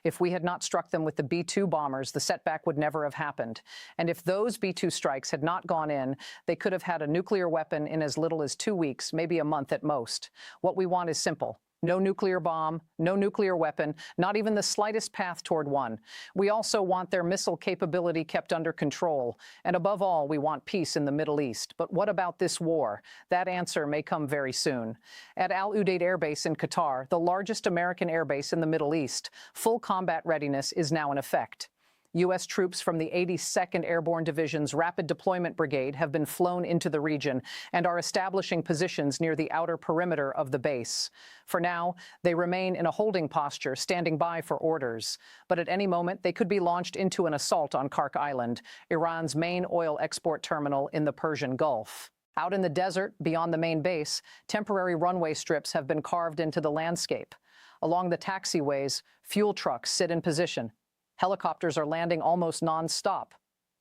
If we had not struck them with the B-2 bombers, the setback would never have happened. And if those B-2 strikes had not gone in, they could have had a nuclear weapon in as little as 2 weeks, maybe a month at most. What we want is simple. No nuclear bomb, no nuclear weapon, not even the slightest path toward one. We also want their missile capability kept under control. And above all, we want peace in the Middle East. But what about this war? That answer may come very soon. At Al Udeid Air Base in Qatar, the largest American air base in the Middle East, full combat readiness is now in effect. U.S. troops from the 82nd Airborne Division's Rapid Deployment Brigade have been flown into the region and are establishing positions near the outer perimeter of the base. For now, they remain in a holding posture, standing by for orders. But at any moment, they could be launched into an assault on Khark Island, Iran's main oil export terminal in the Persian Gulf. Out in the desert, beyond the main base, temporary runway strips have been carved into the landscape. Along the taxiways, fuel trucks sit in position. Helicopters are landing almost non-stop.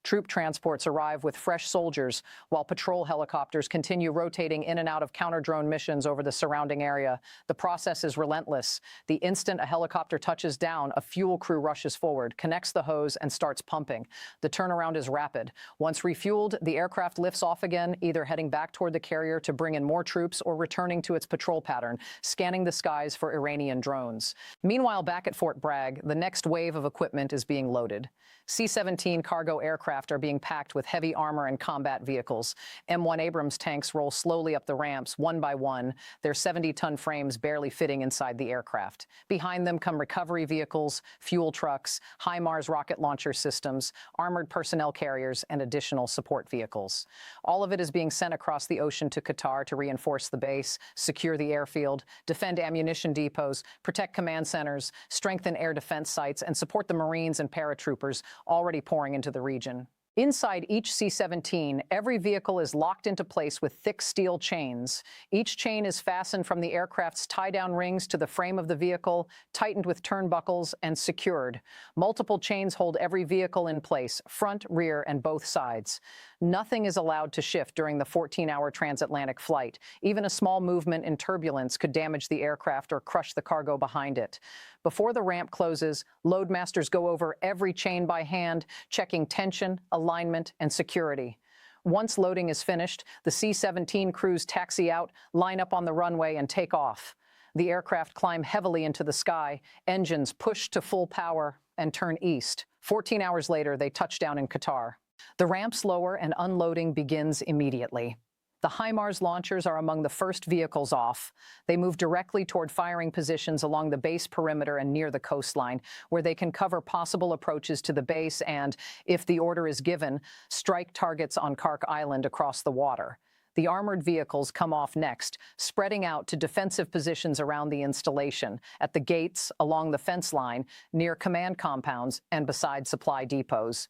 Troop transports arrive with fresh soldiers, while patrol helicopters continue rotating in and out of counter-drone missions over the surrounding area. The process is relentless. The instant a helicopter touches down, a fuel crew rushes forward, connects the hose, and starts pumping. The turnaround is rapid. Once refueled, the aircraft lifts off again, either heading back toward the carrier to bring in more troops or returning to its patrol pattern, scanning the skies for Iranian drones. Meanwhile, back at Fort Bragg, the next wave of equipment is being loaded. C-17 cargo aircraft are being packed with heavy armor and combat vehicles. M1 Abrams tanks roll slowly up the ramps, one by one, their 70-ton frames barely fitting inside the aircraft. Behind them come recovery vehicles, fuel trucks, HIMARS rocket launcher systems, armored personnel carriers, and additional support vehicles. All of it is being sent across the ocean to Qatar to reinforce the base, secure the airfield, defend ammunition depots, protect command centers, strengthen air defense sites, and support the Marines and paratroopers already pouring into the region. Inside each C-17, every vehicle is locked into place with thick steel chains. Each chain is fastened from the aircraft's tie-down rings to the frame of the vehicle, tightened with turnbuckles, and secured. Multiple chains hold every vehicle in place, front, rear, and both sides. Nothing is allowed to shift during the 14-hour transatlantic flight. Even a small movement in turbulence could damage the aircraft or crush the cargo behind it. Before the ramp closes, loadmasters go over every chain by hand, checking tension, alignment, and security. Once loading is finished, the C-17 crews taxi out, line up on the runway, and take off. The aircraft climb heavily into the sky, engines push to full power, and turn east. 14 hours later, they touch down in Qatar. The ramps lower and unloading begins immediately. The HIMARS launchers are among the first vehicles off. They move directly toward firing positions along the base perimeter and near the coastline, where they can cover possible approaches to the base and, if the order is given, strike targets on Khark Island across the water. The armored vehicles come off next, spreading out to defensive positions around the installation, at the gates, along the fence line, near command compounds, and beside supply depots.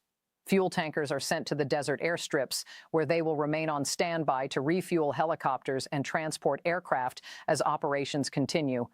Fuel tankers are sent to the desert airstrips, where they will remain on standby to refuel helicopters and transport aircraft as operations continue.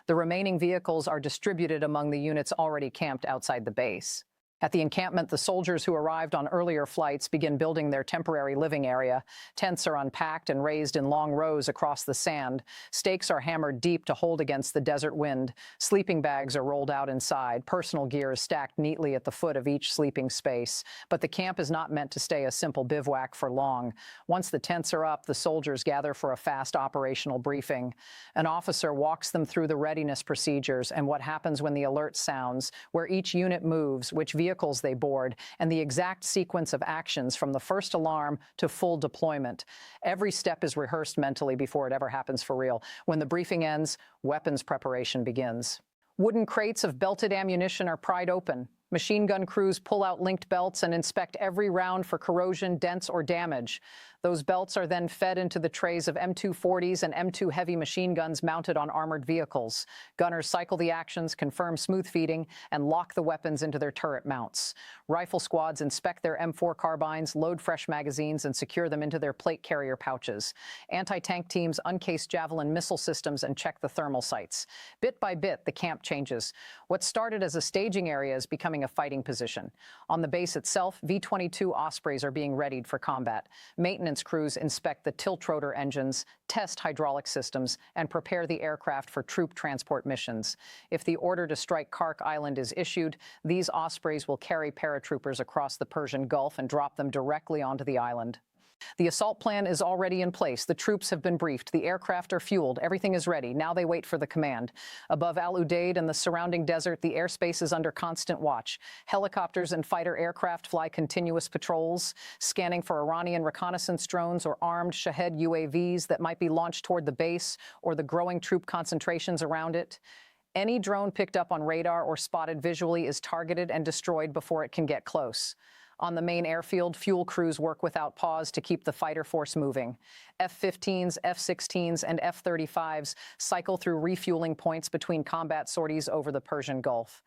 The remaining vehicles are distributed among the units already camped outside the base. At the encampment, the soldiers who arrived on earlier flights begin building their temporary living area. Tents are unpacked and raised in long rows across the sand. Stakes are hammered deep to hold against the desert wind. Sleeping bags are rolled out inside. Personal gear is stacked neatly at the foot of each sleeping space. But the camp is not meant to stay a simple bivouac for long. Once the tents are up, the soldiers gather for a fast operational briefing. An officer walks them through the readiness procedures and what happens when the alert sounds, where each unit moves, which vehicles they board, and the exact sequence of actions from the first alarm to full deployment. Every step is rehearsed mentally before it ever happens for real. When the briefing ends, weapons preparation begins. Wooden crates of belted ammunition are pried open. Machine gun crews pull out linked belts and inspect every round for corrosion, dents, or damage. Those belts are then fed into the trays of M240s and M2 heavy machine guns mounted on armored vehicles. Gunners cycle the actions, confirm smooth feeding, and lock the weapons into their turret mounts. Rifle squads inspect their M4 carbines, load fresh magazines, and secure them into their plate carrier pouches. Anti-tank teams uncase Javelin missile systems and check the thermal sights. Bit by bit, the camp changes. What started as a staging area is becoming a fighting position. On the base itself, V-22 Ospreys are being readied for combat. Maintenance crews inspect the tiltrotor engines, test hydraulic systems, and prepare the aircraft for troop transport missions. If the order to strike Khark Island is issued, these Ospreys will carry paratroopers across the Persian Gulf and drop them directly onto the island. The assault plan is already in place. The troops have been briefed. The aircraft are fueled. Everything is ready. Now they wait for the command. Above Al Udeid and the surrounding desert, the airspace is under constant watch. Helicopters and fighter aircraft fly continuous patrols, scanning for Iranian reconnaissance drones or armed Shahed UAVs that might be launched toward the base or the growing troop concentrations around it. Any drone picked up on radar or spotted visually is targeted and destroyed before it can get close. On the main airfield, fuel crews work without pause to keep the fighter force moving. F-15s, F-16s, and F-35s cycle through refueling points between combat sorties over the Persian Gulf.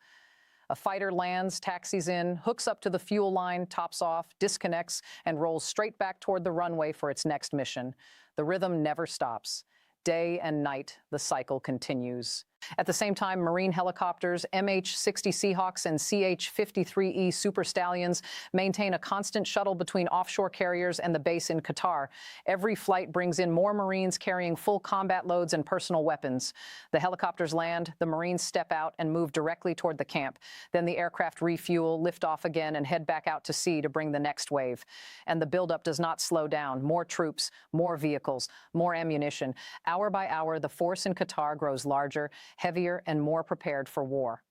A fighter lands, taxis in, hooks up to the fuel line, tops off, disconnects, and rolls straight back toward the runway for its next mission. The rhythm never stops. Day and night, the cycle continues. At the same time, Marine helicopters, MH-60 Seahawks and CH-53E Super Stallions maintain a constant shuttle between offshore carriers and the base in Qatar. Every flight brings in more Marines carrying full combat loads and personal weapons. The helicopters land, the Marines step out and move directly toward the camp. Then the aircraft refuel, lift off again, and head back out to sea to bring the next wave. And the buildup does not slow down. More troops, more vehicles, more ammunition. Hour by hour, the force in Qatar grows larger, heavier, and more prepared for war.